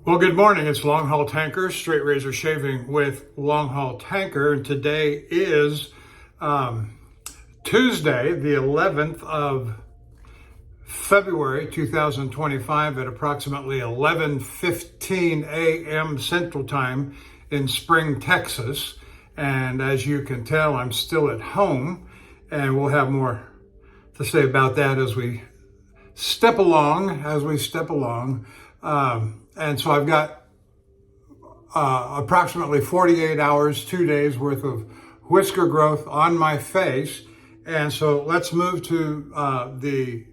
Well, good morning. It's Longhaultanker, straight razor shaving with Longhaultanker. And today is Tuesday, the 11th of February, 2025 at approximately 11:15 a.m. Central Time in Spring, Texas. And as you can tell, I'm still at home, and we'll have more to say about that as we step along. And so I've got approximately 48 hours, 2 days worth of whisker growth on my face. And so let's move to the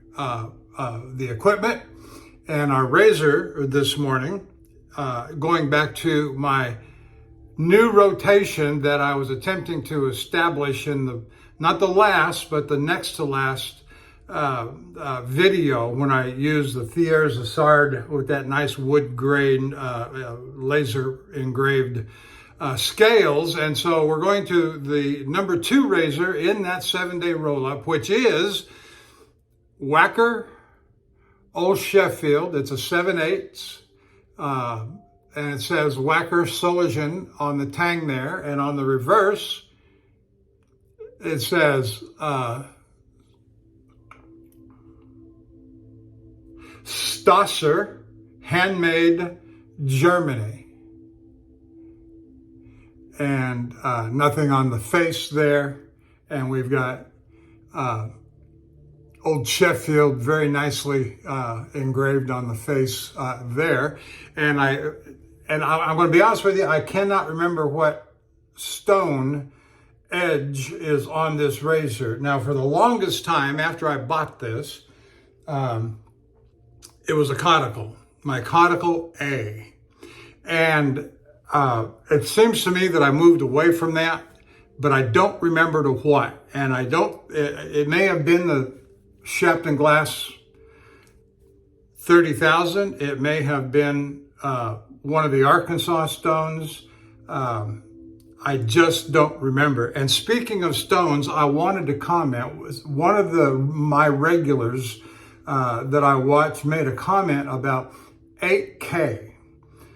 equipment and our razor this morning, going back to my new rotation that I was attempting to establish in the, not the last, but the next to last video when I used the Thiers Assard with that nice wood grain laser engraved scales. And so we're going to the number 2 razor in that 7-day roll-up, which is Wacker Old Sheffield. It's a 7/8, and it says Wacker Soligen on the tang there, and on the reverse it says Stasser, handmade, Germany. And nothing on the face there. And we've got Old Sheffield very nicely engraved on the face there. And I'm going to be honest with you, I cannot remember what stone edge is on this razor. Now, for the longest time after I bought this, it was a conical, my conical A. And it seems to me that I moved away from that, but I don't remember to what. And it may have been the Shapton Glass 30,000. It may have been one of the Arkansas stones. I just don't remember. And speaking of stones, I wanted to comment. One of my regulars that I watched made a comment about 8K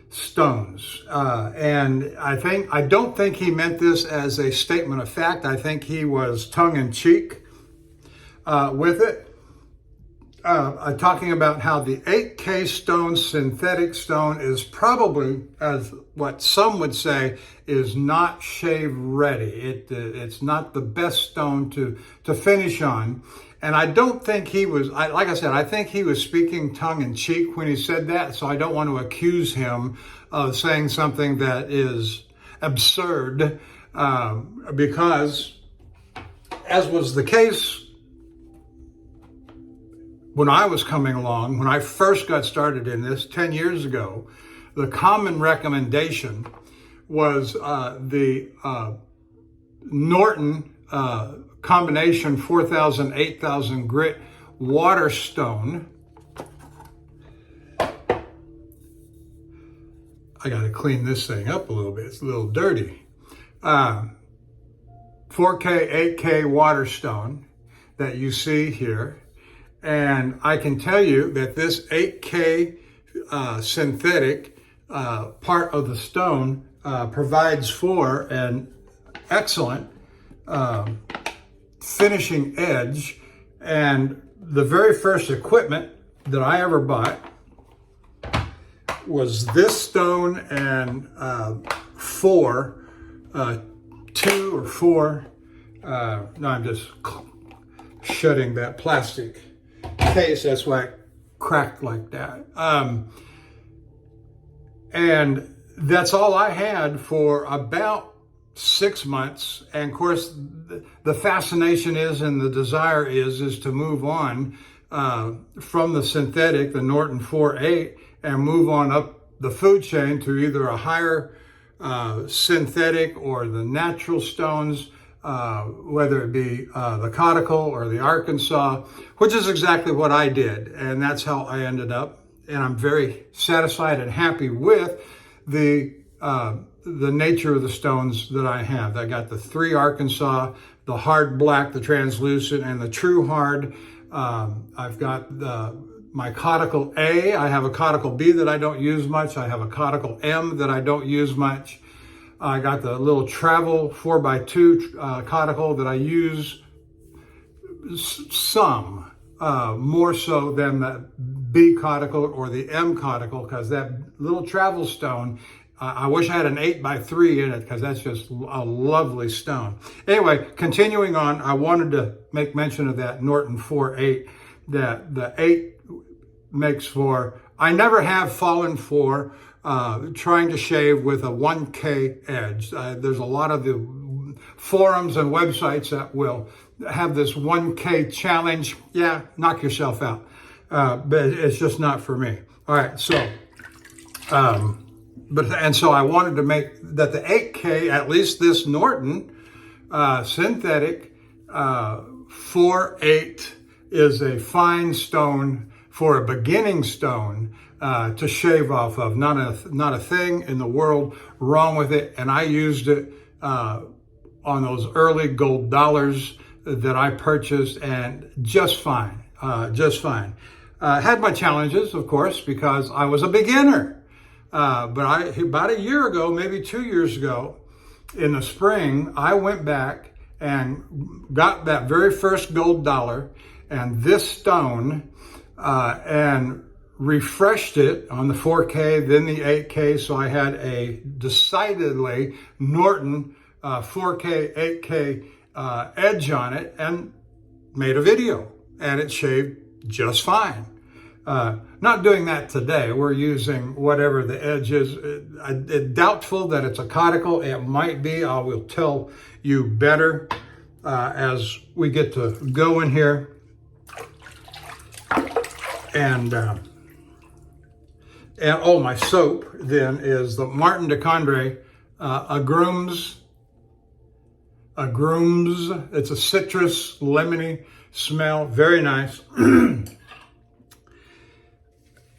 stones. And I don't think he meant this as a statement of fact. I think he was tongue in cheek with it. Talking about how the 8K stone, synthetic stone, is probably, as what some would say, is not shave ready. It's not the best stone to finish on. And I don't think he was, like I said, I think he was speaking tongue in cheek when he said that. So I don't want to accuse him of saying something that is absurd, because, as was the case when I was coming along, when I first got started in this 10 years ago, the common recommendation was the Norton combination 4,000, 8,000 grit water stone. I got to clean this thing up a little bit. It's a little dirty. 4K, 8K water stone that you see here. And I can tell you that this 8K synthetic part of the stone provides for an excellent finishing edge. And the very first equipment that I ever bought was this stone and 2 or 4. No, I'm just shutting that plastic case. That's why it cracked like that. And that's all I had for about 6 months. And of course, the fascination is, and the desire is to move on from the synthetic, the Norton 4.8, and move on up the food chain to either a higher synthetic or the natural stones, whether it be the conical or the Arkansas, which is exactly what I did. And that's how I ended up. And I'm very satisfied and happy with the nature of the stones that I have. I got the 3 Arkansas, the hard black, the translucent, and the true hard. I've got my conical A. I have a conical B that I don't use much. I have a conical M that I don't use much. I got the little travel 4x2 conical that I use some, more so than the B conical or the M conical, because that little travel stone, I wish I had an 8x3 in it, because that's just a lovely stone. Anyway, continuing on, I wanted to make mention of that Norton 4.8, that the 8 makes for, I never have fallen for trying to shave with a 1K edge. There's a lot of the forums and websites that will have this 1K challenge. Yeah, knock yourself out. But it's just not for me. All right, so, so I wanted to make that the 8K, at least this Norton synthetic 4.8 is a fine stone for a beginning stone to shave off of. Not a thing in the world wrong with it. And I used it on those early gold dollars that I purchased, and just fine, just fine. Had my challenges, of course, because I was a beginner. But about a year ago, maybe 2 years ago, in the spring, I went back and got that very first gold dollar and this stone, and refreshed it on the 4K, then the 8K. So I had a decidedly Norton 4K, 8K edge on it, and made a video, and it shaved just fine. Not doing that today. We're using whatever the edge is. Doubtful that it's a conical. It might be. I will tell you better as we get to go in here. And oh, my soap then is the Martin de Condré Agrooms. It's a citrus, lemony smell, very nice.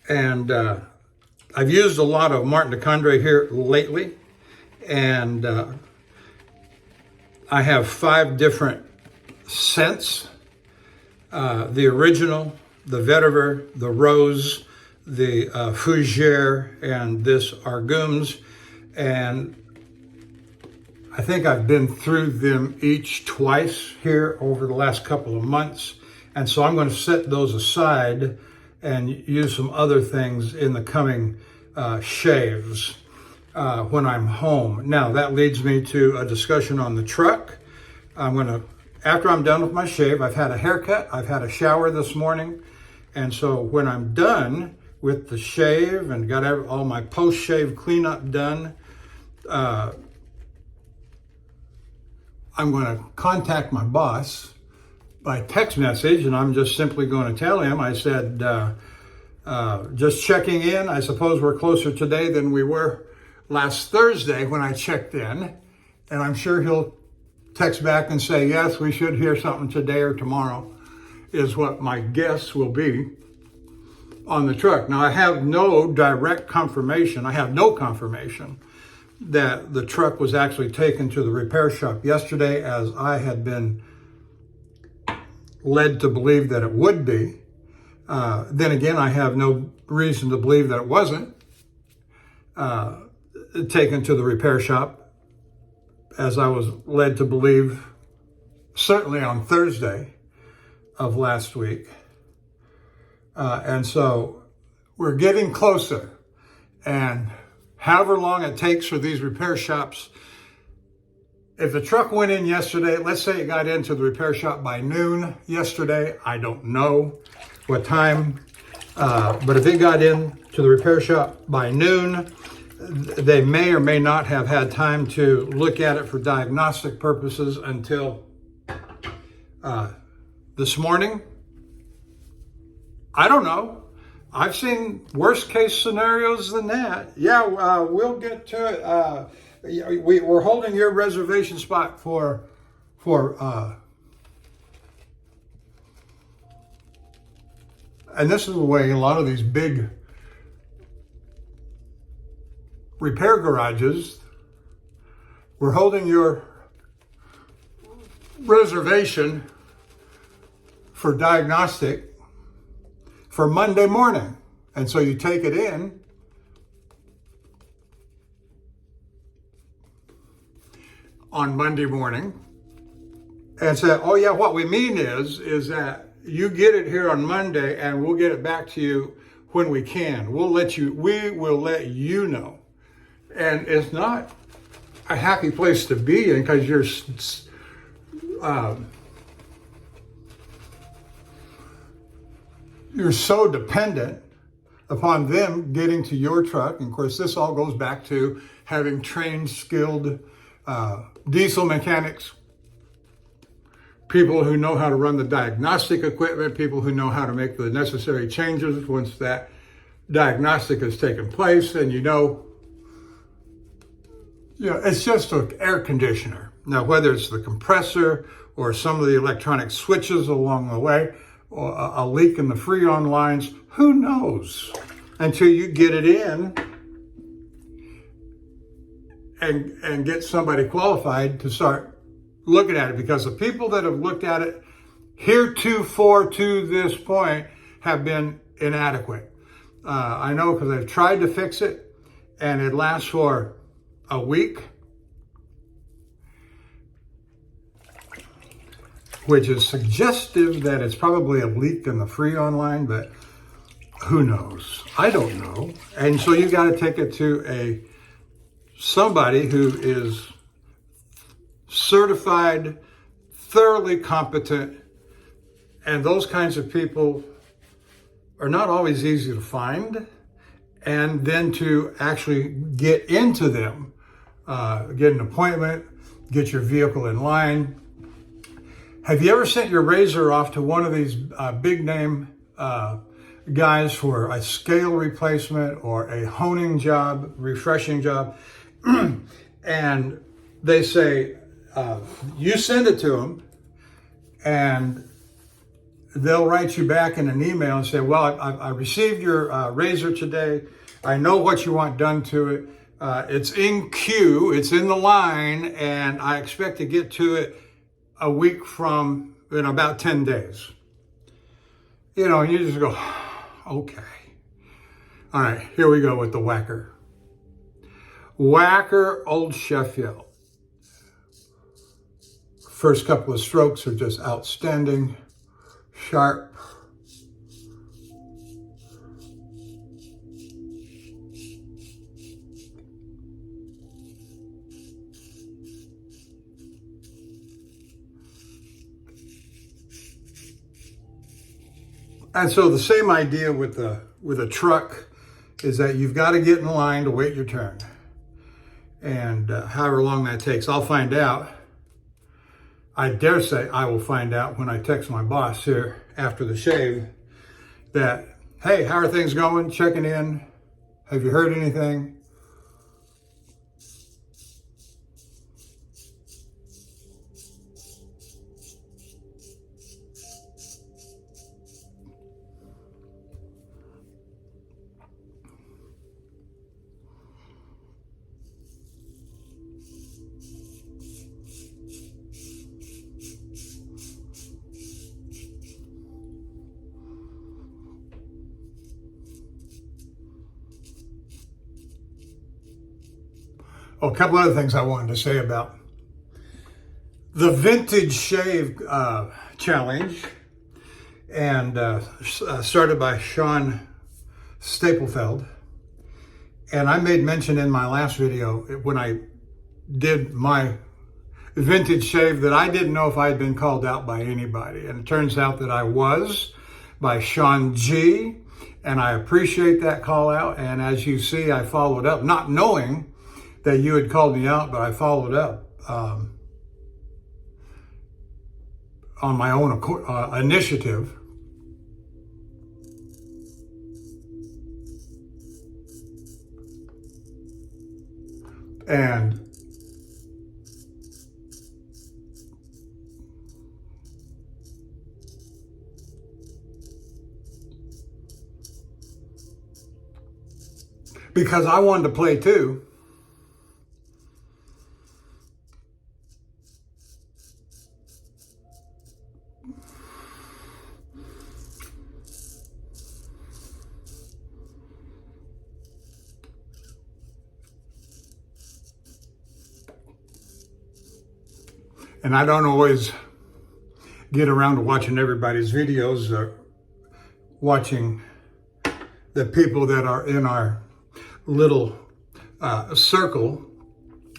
And I've used a lot of Martin de Condré here lately, and I have 5 different scents: the original, the vetiver, the rose, the fougere, and this Agrooms. And I think I've been through them each twice here over the last couple of months. And so I'm going to set those aside and use some other things in the coming shaves when I'm home. Now, that leads me to a discussion on the truck. After I'm done with my shave, I've had a haircut, I've had a shower this morning. And so when I'm done with the shave and got all my post-shave cleanup done, I'm going to contact my boss by text message, and I'm just simply going to tell him, I said, just checking in. I suppose we're closer today than we were last Thursday when I checked in. And I'm sure he'll text back and say, yes, we should hear something today or tomorrow, is what my guess will be on the truck. Now, I have no direct confirmation. I have no confirmation that the truck was actually taken to the repair shop yesterday, as I had been led to believe that it would be. Then again, I have no reason to believe that it wasn't taken to the repair shop, as I was led to believe certainly on Thursday of last week. And so we're getting closer, and however long it takes for these repair shops, if the truck went in yesterday, let's say it got into the repair shop by noon yesterday, I don't know what time, but if it got in to the repair shop by noon, they may or may not have had time to look at it for diagnostic purposes until this morning. I don't know. I've seen worst case scenarios than that. Yeah, we'll get to it. We're holding your reservation spot for and this is the way a lot of these big repair garages, we're holding your reservation for diagnostic for Monday morning. And so you take it in on Monday morning and say, oh yeah, what we mean is that you get it here on Monday and we'll get it back to you when we can. We will let you know. And it's not a happy place to be in because you're so dependent upon them getting to your truck. And of course, this all goes back to having trained, skilled diesel mechanics, people who know how to run the diagnostic equipment, people who know how to make the necessary changes once that diagnostic has taken place. And it's just an air conditioner. Now, whether it's the compressor or some of the electronic switches along the way, or a leak in the Freon lines, who knows? Until you get it in and get somebody qualified to start looking at it, because the people that have looked at it heretofore to this point have been inadequate. I know because I've tried to fix it and it lasts for a week, which is suggestive that it's probably a leak in the Freon line, but who knows? I don't know. And so you got to take it to somebody who is certified, thoroughly competent, and those kinds of people are not always easy to find. And then to actually get into them, get an appointment, get your vehicle in line. Have you ever sent your razor off to one of these big name guys for a scale replacement or a honing job, refreshing job? And they say, you send it to them and they'll write you back in an email and say, well, I received your razor today. I know what you want done to it. It's in queue, it's in the line, and I expect to get to it a week from in about 10 days. And you just go, okay. All right, here we go with the Whacker. Whacker Old Sheffield. First couple of strokes are just outstanding, sharp. And so the same idea with a truck is that you've got to get in line to wait your turn. And however long that takes, I'll find out. I dare say I will find out when I text my boss here after the shave that, hey, how are things going? Checking in. Have you heard anything? Oh, a couple other things I wanted to say about the Vintage Shave Challenge, and started by Sean Staplefeld. And I made mention in my last video when I did my vintage shave that I didn't know if I had been called out by anybody. And it turns out that I was, by Sean G. And I appreciate that call out. And as you see, I followed up, not knowing that you had called me out, but I followed up on my own initiative. And because I wanted to play too. And I don't always get around to watching everybody's videos or watching the people that are in our little circle.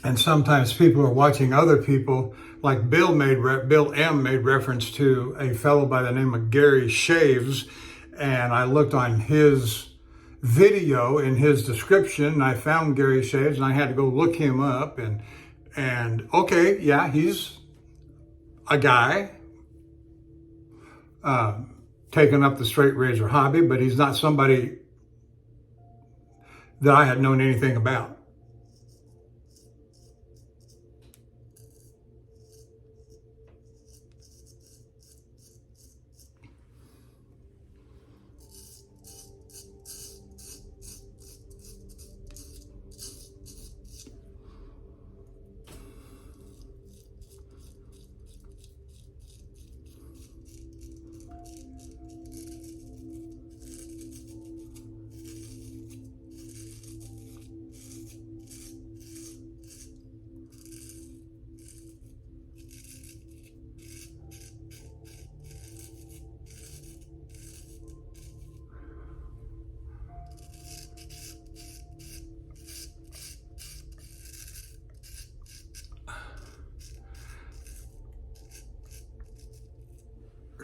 And sometimes people are watching other people, like Bill M made reference to a fellow by the name of Gary Shaves. And I looked on his video in his description and I found Gary Shaves and I had to go look him up and okay, yeah, he's a guy taking up the straight razor hobby, but he's not somebody that I had known anything about.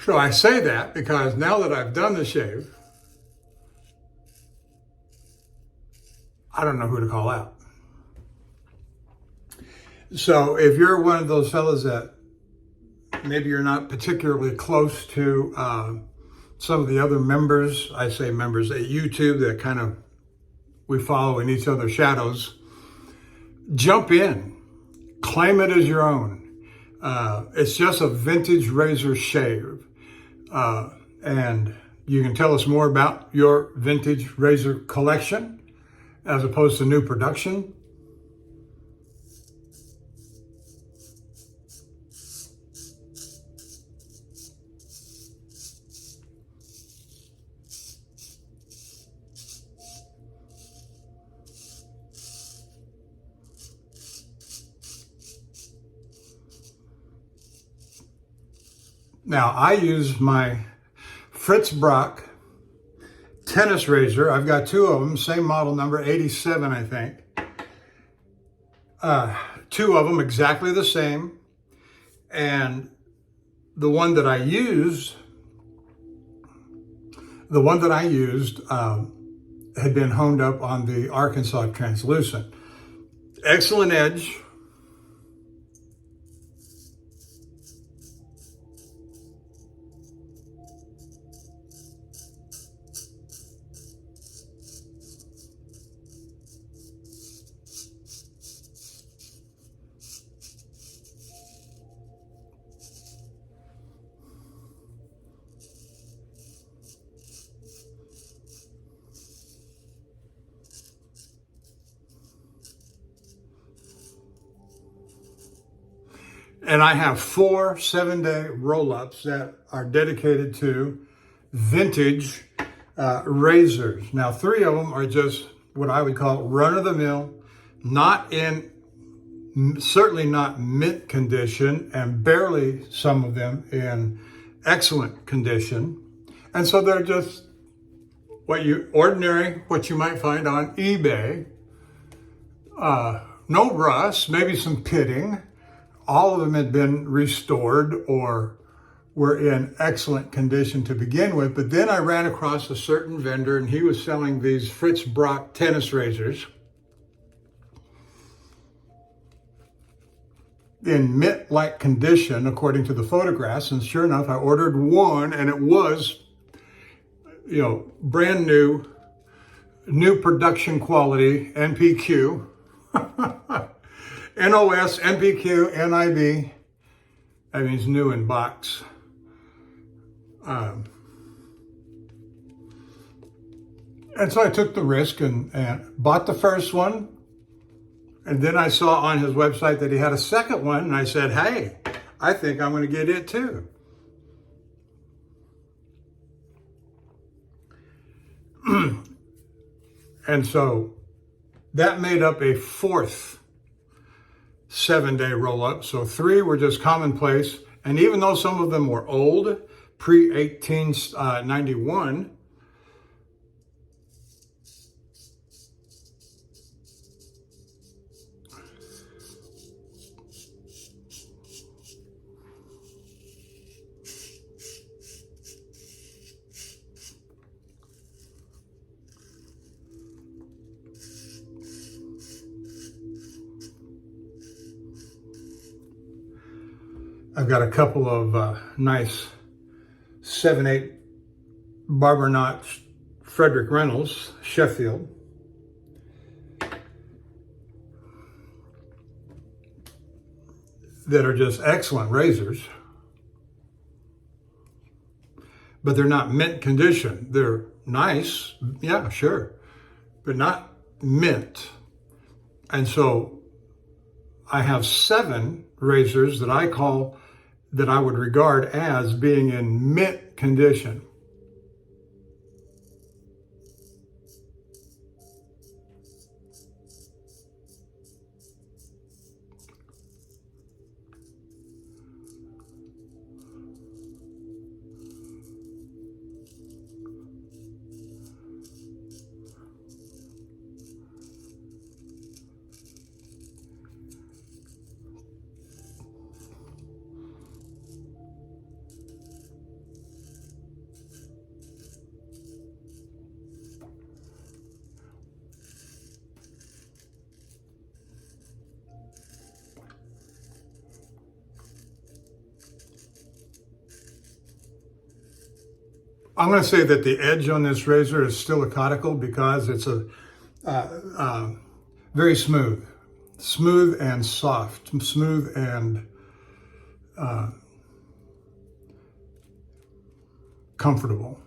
So I say that because now that I've done the shave, I don't know who to call out. So if you're one of those fellas that maybe you're not particularly close to some of the other members, I say members at YouTube that kind of we follow in each other's shadows, jump in, claim it as your own. It's just a vintage razor shave. And you can tell us more about your vintage razor collection as opposed to new production. Now, I use my Fritz Brock tennis razor. I've got two of them, same model number, 87, I think. Two of them exactly the same. And the one that I used had been honed up on the Arkansas translucent. Excellent edge. And I have 4 7-day roll-ups that are dedicated to vintage razors. Now, 3 of them are just what I would call run-of-the-mill, certainly not mint condition, and barely some of them in excellent condition. And so they're just what you might find on eBay. No rust, maybe some pitting. All of them had been restored or were in excellent condition to begin with. But then I ran across a certain vendor and he was selling these Fritz Brock tennis razors in mint-like condition, according to the photographs. And sure enough, I ordered one and it was, brand new production quality, NPQ. NOS, NPQ, NIB, that means new in box. And so I took the risk and bought the first one. And then I saw on his website that he had a second one. And I said, hey, I think I'm going to get it too. And so that made up a fourth 7-day roll-ups. So 3 were just commonplace. And even though some of them were old, pre-1891, I've got a couple of nice 7/8 barber notch Frederick Reynolds Sheffield. That are just excellent razors. But they're not mint condition. They're nice, yeah, sure, but not mint. And so I have 7 razors that I would regard as being in mint condition. I'm going to say that the edge on this razor is still a cuticle because it's a very smooth and soft, smooth and comfortable.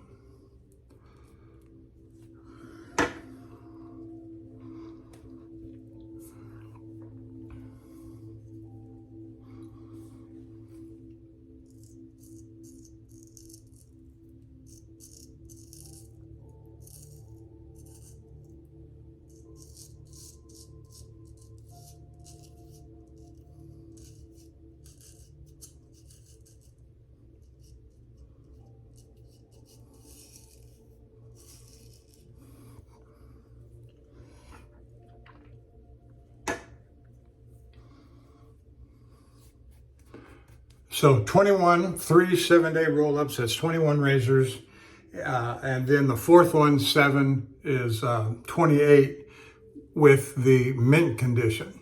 So 21, 3 7-day roll-ups, that's 21 razors. And then the fourth one, 7, is 28 with the mint condition.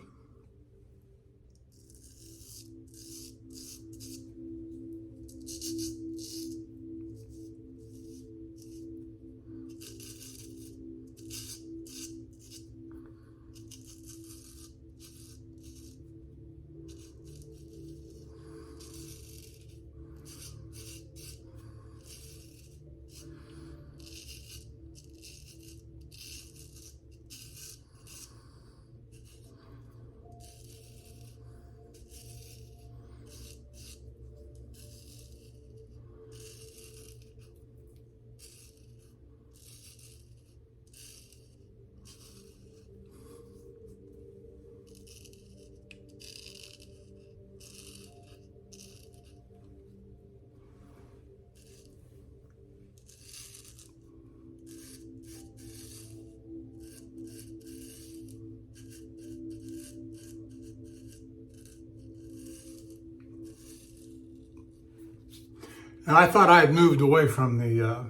And I thought I had moved away from the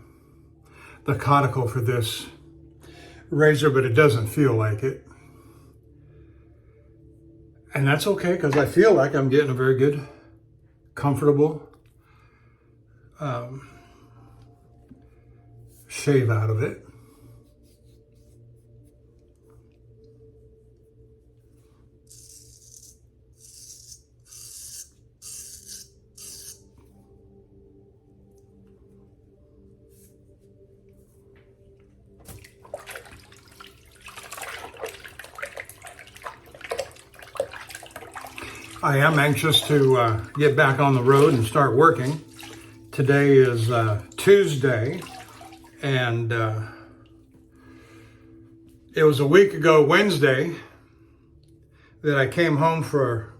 cuticle for this razor, but it doesn't feel like it. And that's okay, because I feel like I'm getting a very good, comfortable shave out of it. I am anxious to get back on the road and start working. Today is Tuesday, and it was a week ago Wednesday that I came home for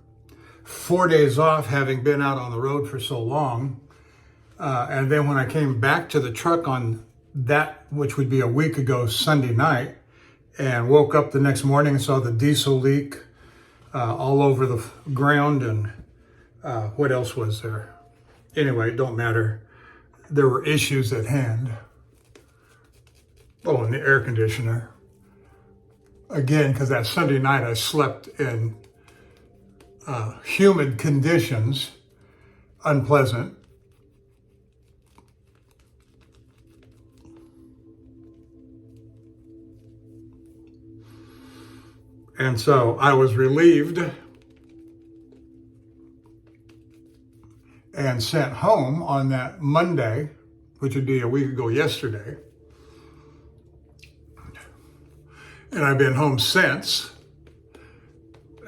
4 days off, having been out on the road for so long. And then when I came back to the truck on that, which would be a week ago, Sunday night, and woke up the next morning and saw the diesel leak all over the ground. And what else was there? Anyway, it don't matter. There were issues at hand. Oh, and the air conditioner. Again, because that Sunday night I slept in humid conditions, unpleasant. And so I was relieved and sent home on that Monday, which would be a week ago yesterday. And I've been home since.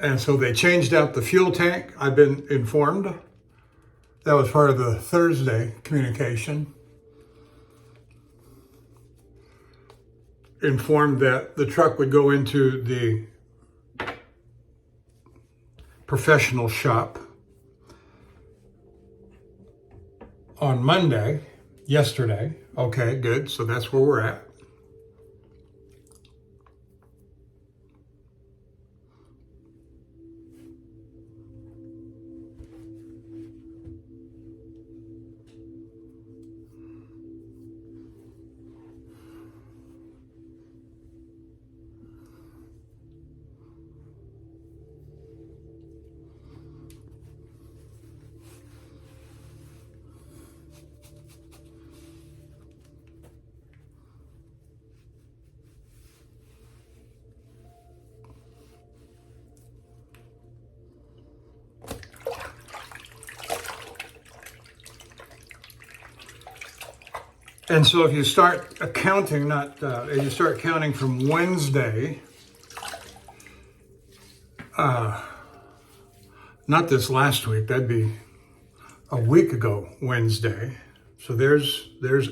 And so they changed out the fuel tank. I've been informed. That was part of the Thursday communication. Informed that the truck would go into the professional shop on Monday, yesterday. Okay, good. So that's where we're at. And so if you start counting, you start counting from Wednesday, not this last week, that'd be a week ago Wednesday. So there's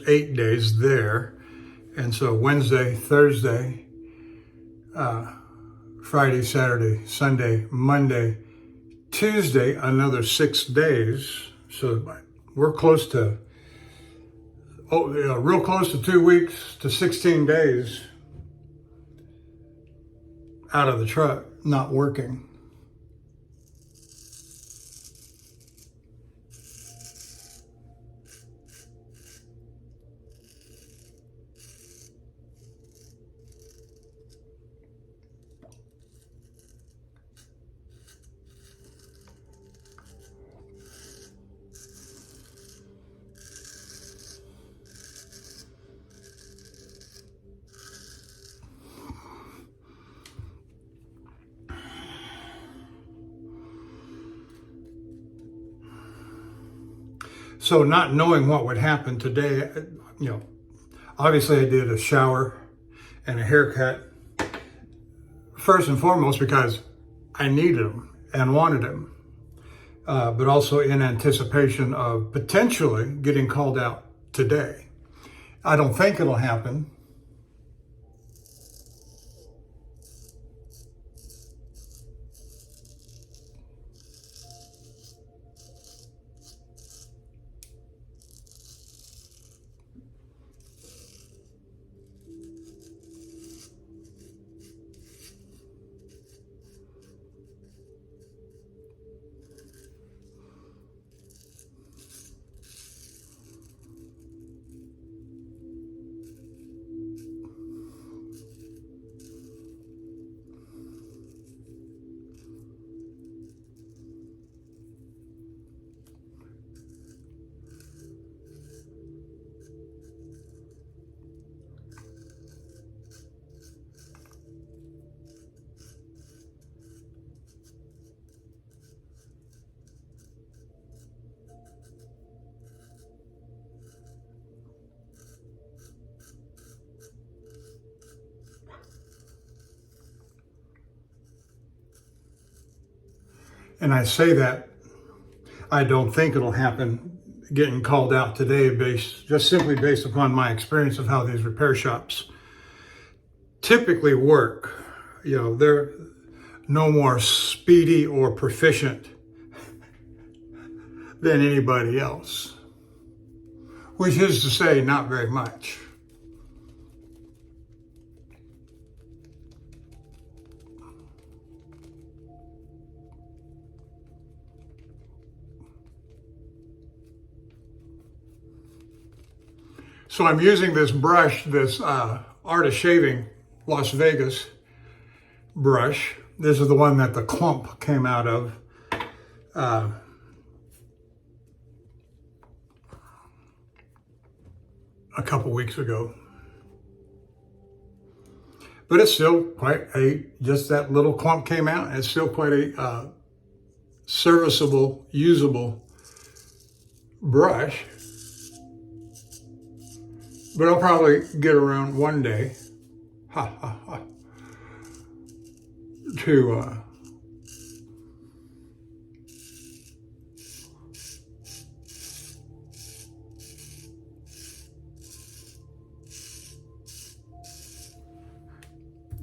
8 days there. And so Wednesday, Thursday, Friday, Saturday, Sunday, Monday, Tuesday, another 6 days. So we're close to, real close to 2 weeks to 16 days out of the truck, not working. So not knowing what would happen today, obviously I did a shower and a haircut, first and foremost because I needed them and wanted them, but also in anticipation of potentially getting called out today. I don't think it'll happen. And I say that I don't think it'll happen, getting called out today, just simply based upon my experience of how these repair shops typically work. no more speedy or proficient than anybody else, which is to say, not very much. So I'm using this brush, this Art of Shaving Las Vegas brush. This is the one that the clump came out of. A couple weeks ago. But it's still quite just that little clump came out, and it's still quite a serviceable, usable brush. But I'll probably get around one day to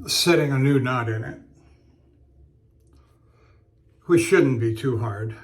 setting a new knot in it, which shouldn't be too hard.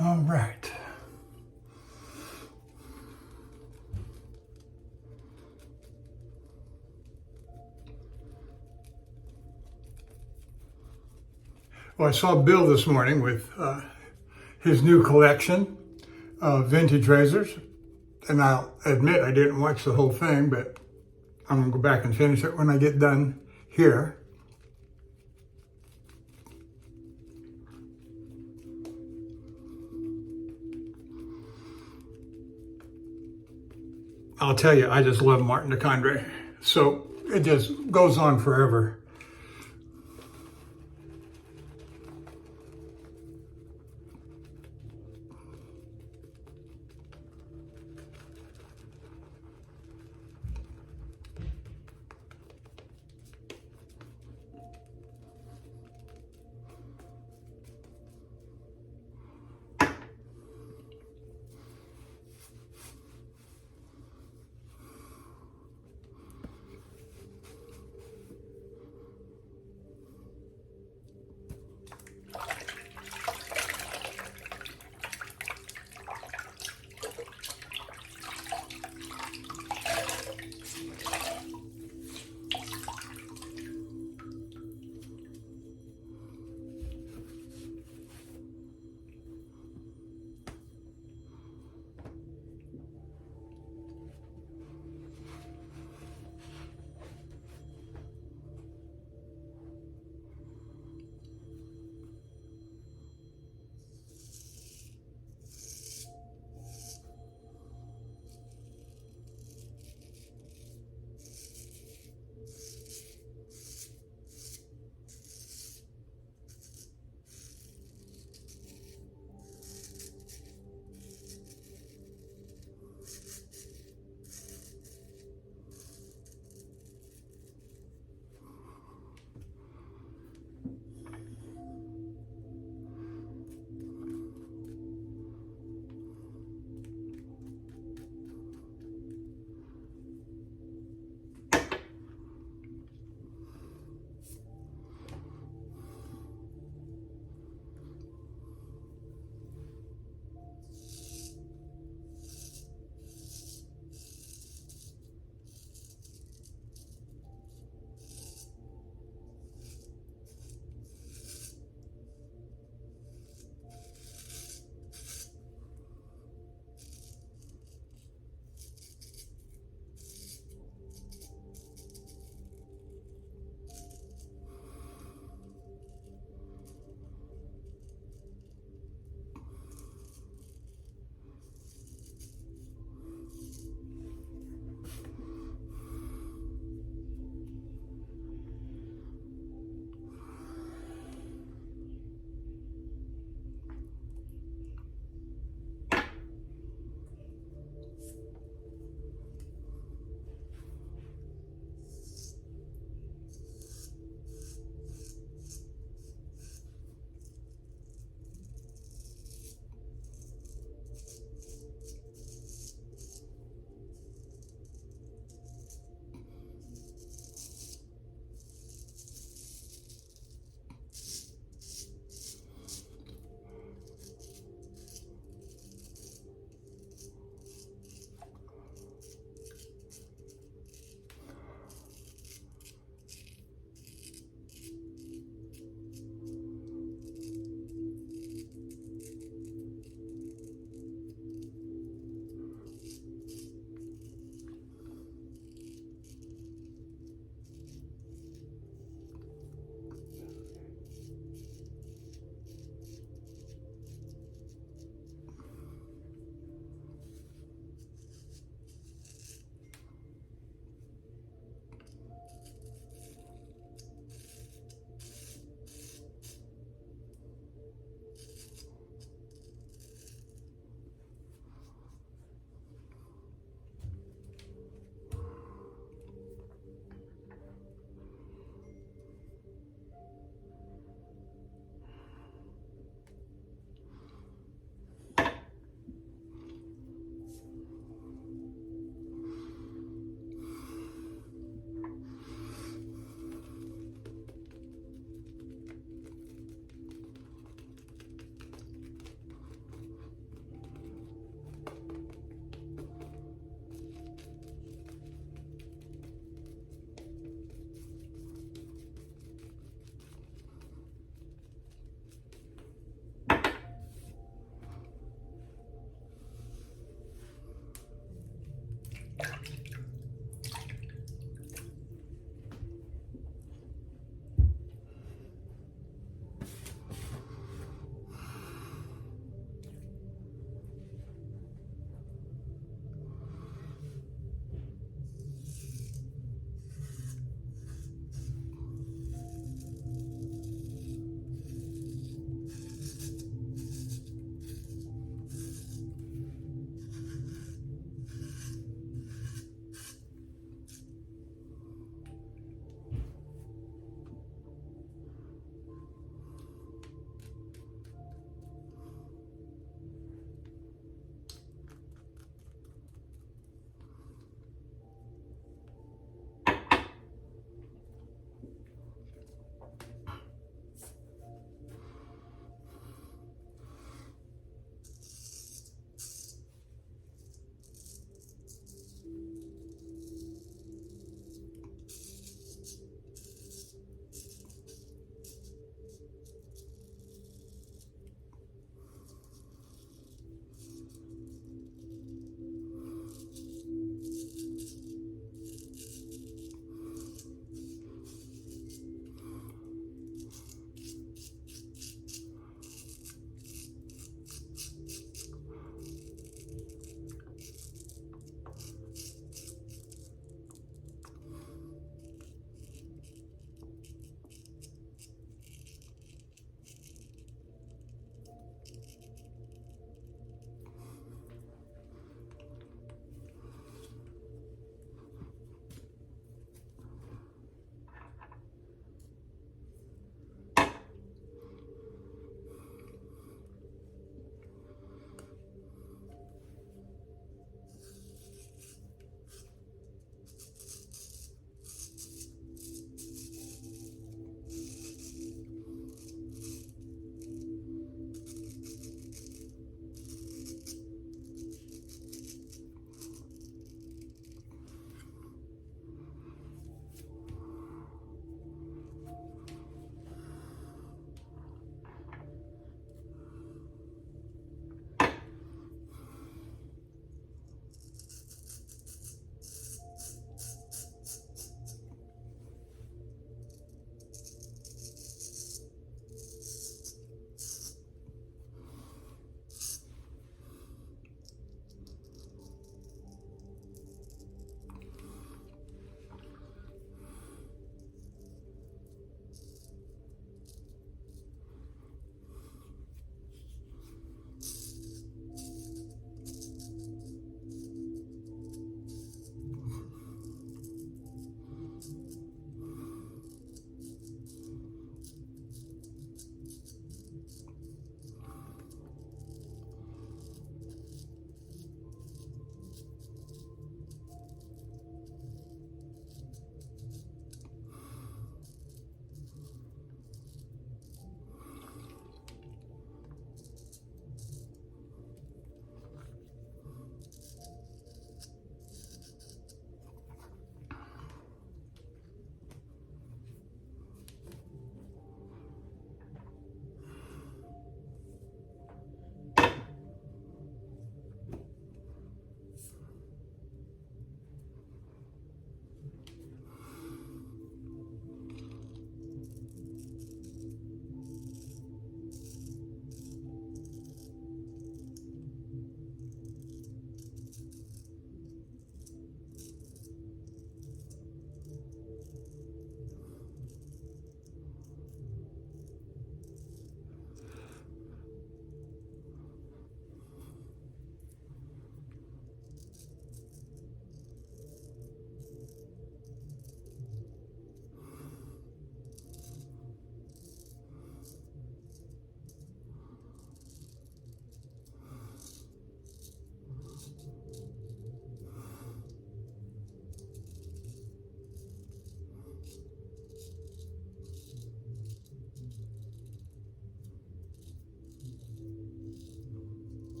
All right. Well, I saw Bill this morning with his new collection. vintage razors. And I'll admit I didn't watch the whole thing, but I'm gonna go back and finish it when I get done here. I'll tell you, I just love Martin de Condre. So it just goes on forever.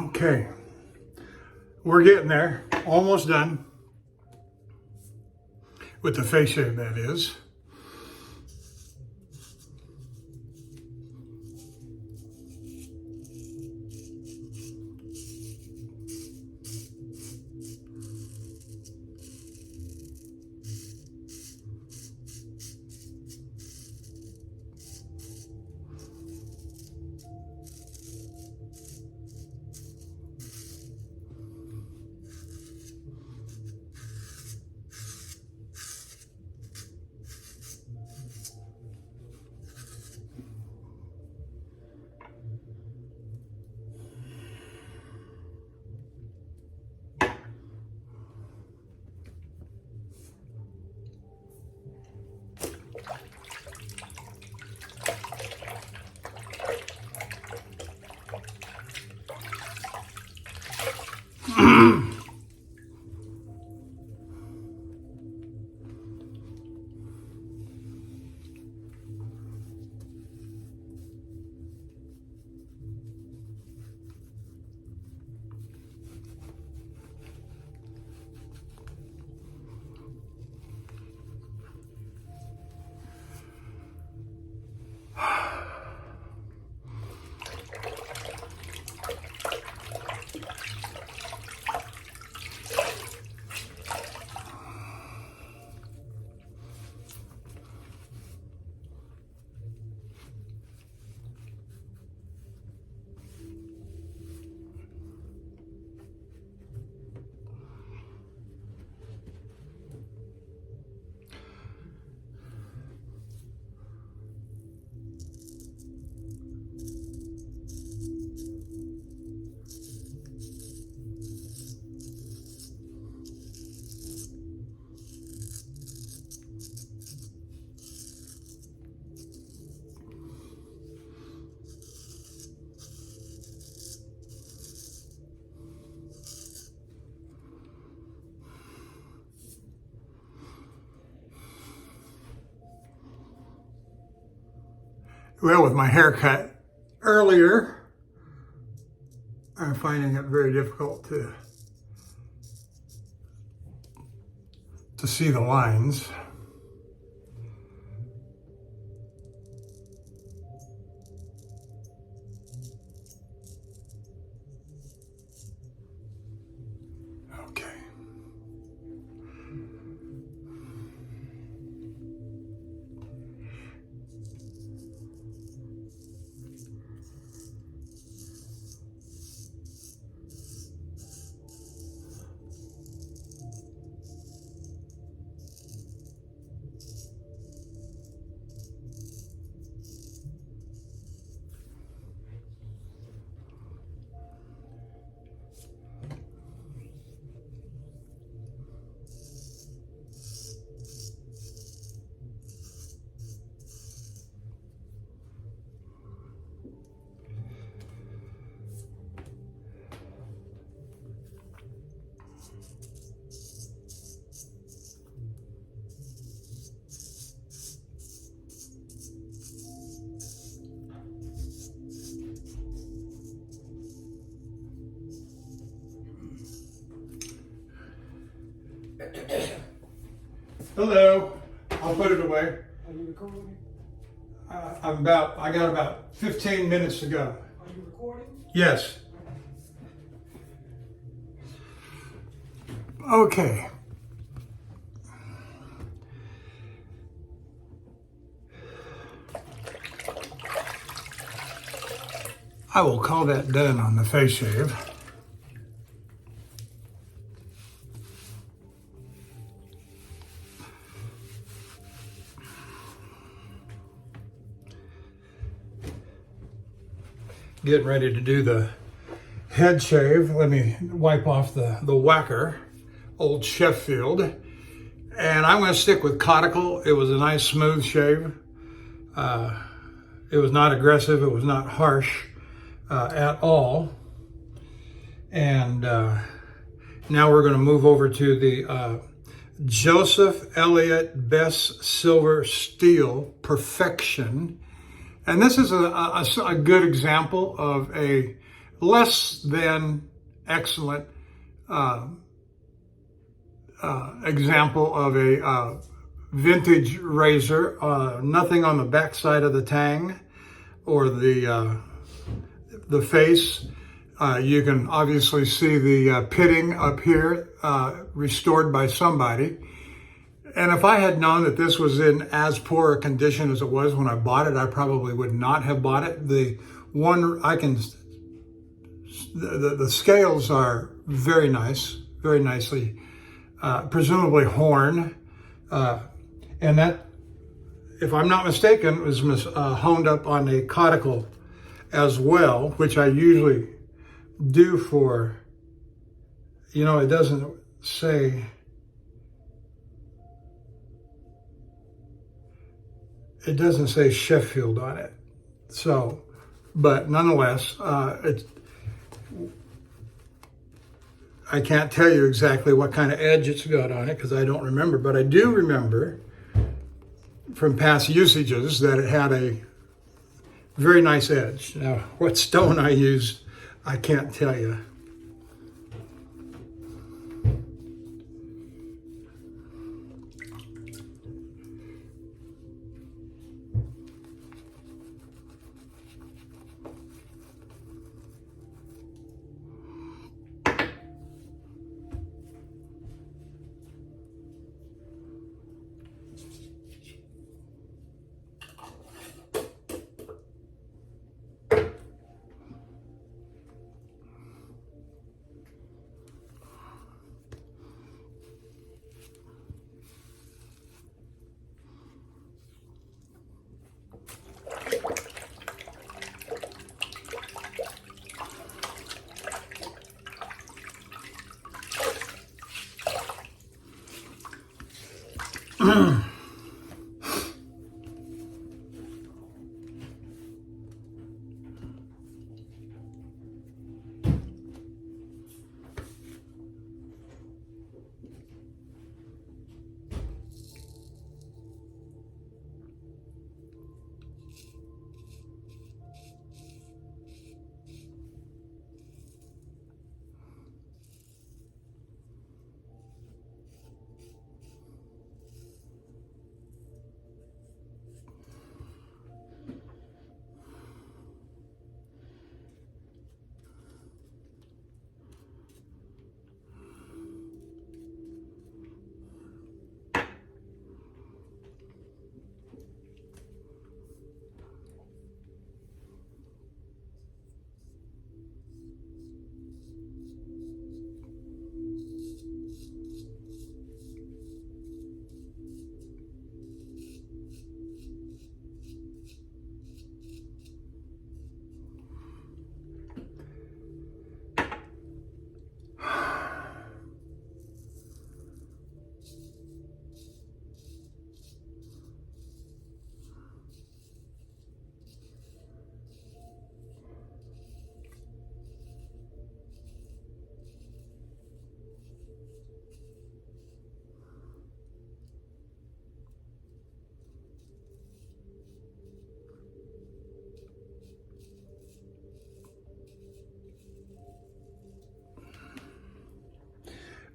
Okay, we're getting there, almost done with the face shave, that is. Well, with my haircut earlier, I'm finding it very difficult to see the lines. Okay. Hello. I'll put it away. Are you recording? I got about 15 minutes to go. Are you recording? Yes. Okay. I will call that done on the face shave. Getting ready to do the head shave. Let me wipe off the whacker, old Sheffield. And I'm going to stick with Conical. It was a nice smooth shave. It was not aggressive. It was not harsh at all. And now we're going to move over to the Joseph Elliott Best Silver Steel Perfection. And this is a good example of a less than excellent example of a vintage razor. Nothing on the back side of the tang or the face. You can obviously see the pitting up here, restored by somebody. And if I had known that this was in as poor a condition as it was when I bought it, I probably would not have bought it. The scales are very nice, very nicely, presumably horn. And that, if I'm not mistaken, was honed up on a caudicle as well, which I usually do for, it doesn't say, Sheffield on it. So, but nonetheless, I can't tell you exactly what kind of edge it's got on it because I don't remember, but I do remember from past usages that it had a very nice edge. Now, what stone I used, I can't tell you.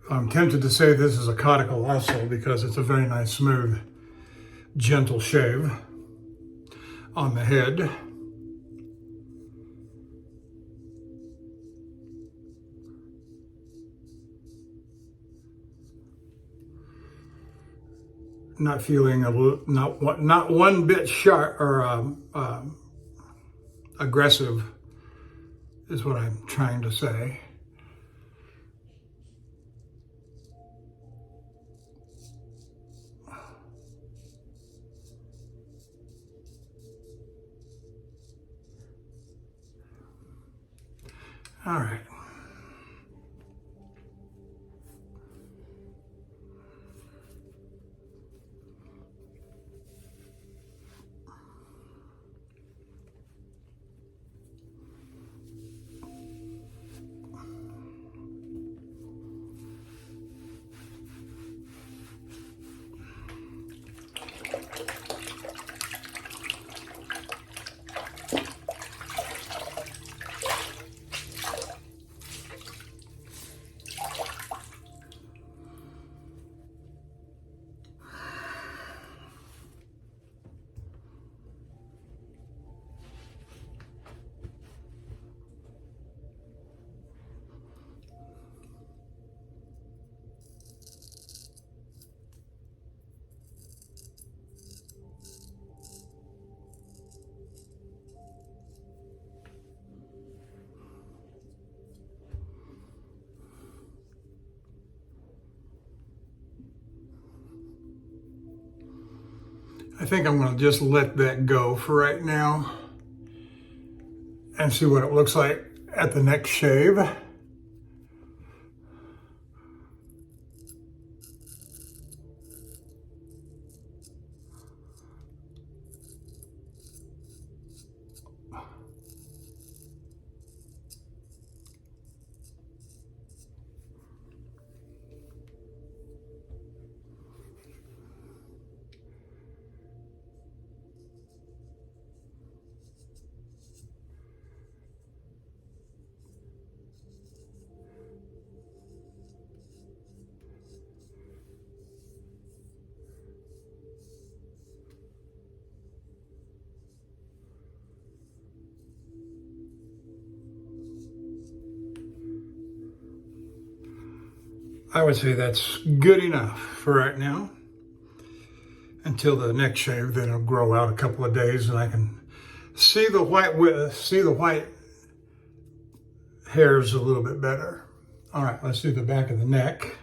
I'm tempted to say this is a caudicle also because it's a very nice, smooth, gentle shave on the head. Not feeling not one bit sharp or aggressive is what I'm trying to say. All right. I think I'm going to just let that go for right now and see what it looks like at the next shave. I would say that's good enough for right now. Until the next shave, then it'll grow out a couple of days and I can see the white hairs a little bit better. All right, let's do the back of the neck.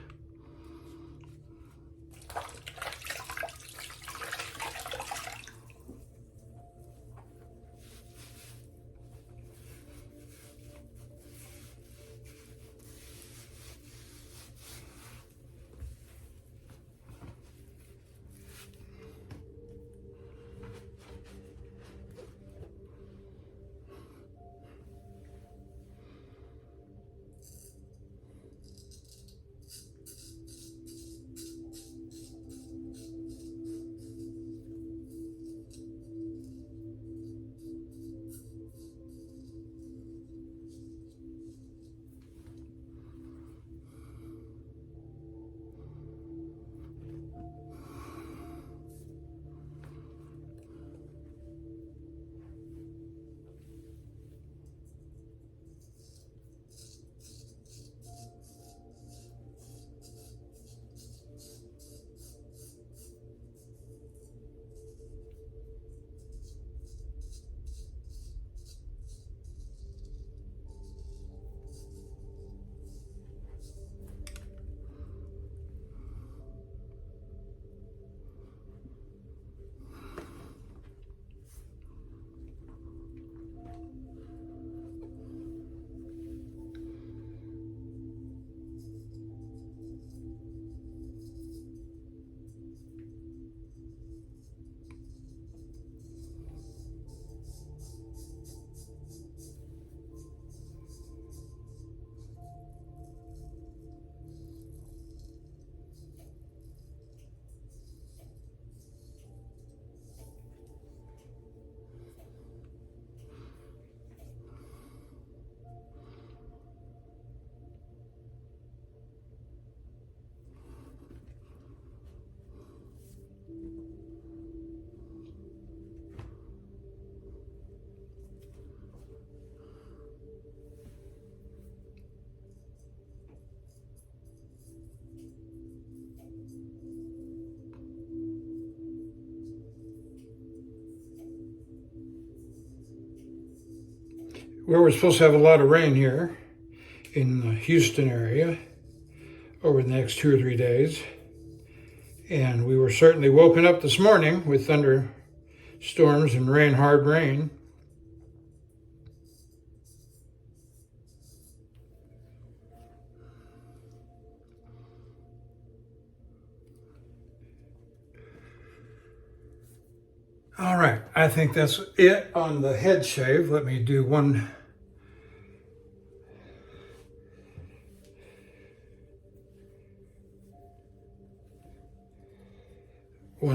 Well, we're supposed to have a lot of rain here in the Houston area over the next 2 or 3 days. And we were certainly woken up this morning with thunderstorms and rain, hard rain. All right, I think that's it on the head shave. Let me do one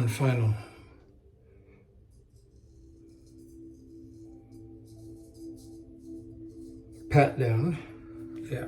final pat down. Yeah.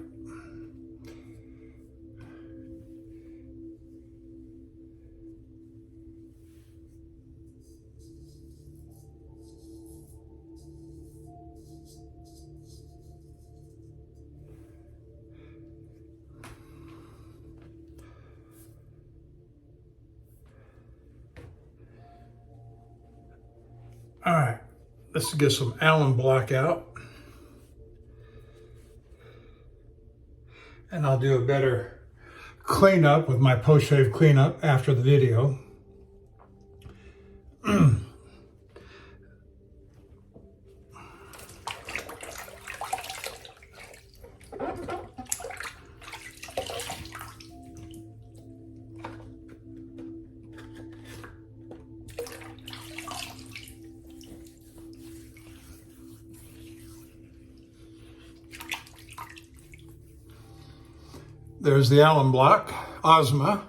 All right, let's get some Allen block out. And I'll do a better cleanup with my post-shave cleanup after the video. There's the Allen block, Ozma.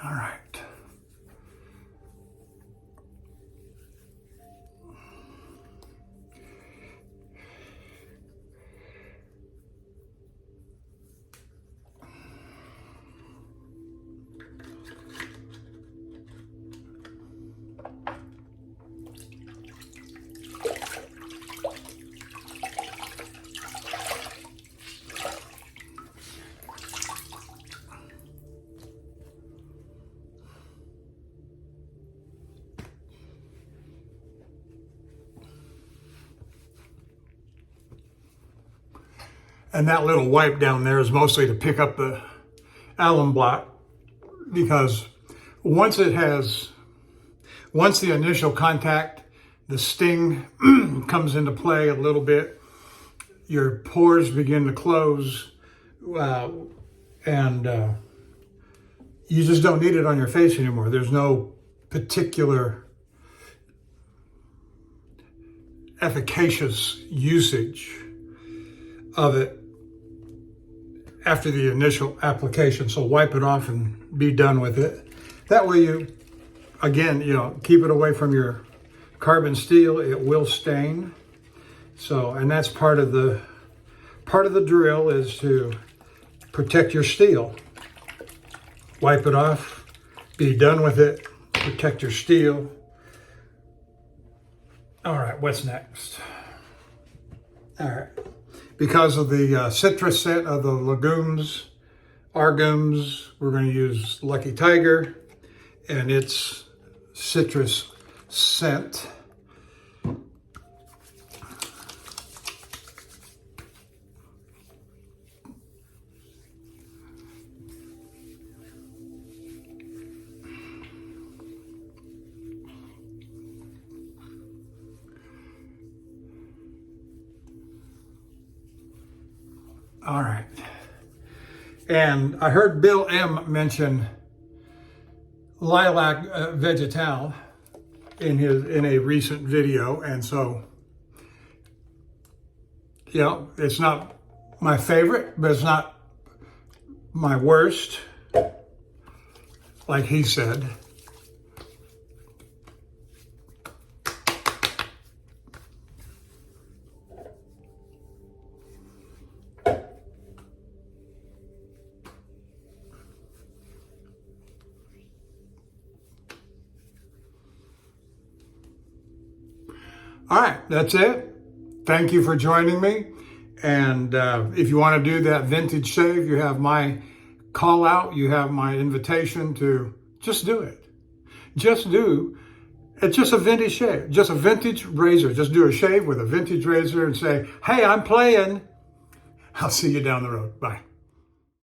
All right. And that little wipe down there is mostly to pick up the Allen block, because once the initial contact, the sting comes into play a little bit, your pores begin to close, and you just don't need it on your face anymore. There's no particular efficacious usage of it after the initial application. So wipe it off and be done with it. That way you, again, keep it away from your carbon steel. It will stain. So, and that's part of the drill, is to protect your steel. Wipe it off, be done with it, protect your steel. All right, what's next? All right. Because of the citrus scent of the legumes, argums, we're going to use Lucky Tiger and its citrus scent. All right. And I heard Bill M. mention lilac vegetal in a recent video, and so it's not my favorite, but it's not my worst, like he said. All right, that's it. Thank you for joining me. And if you want to do that vintage shave, you have my call out, you have my invitation to just do it. It's just a vintage shave, just a vintage razor. Just do a shave with a vintage razor and say, hey, I'm playing. I'll see you down the road. Bye.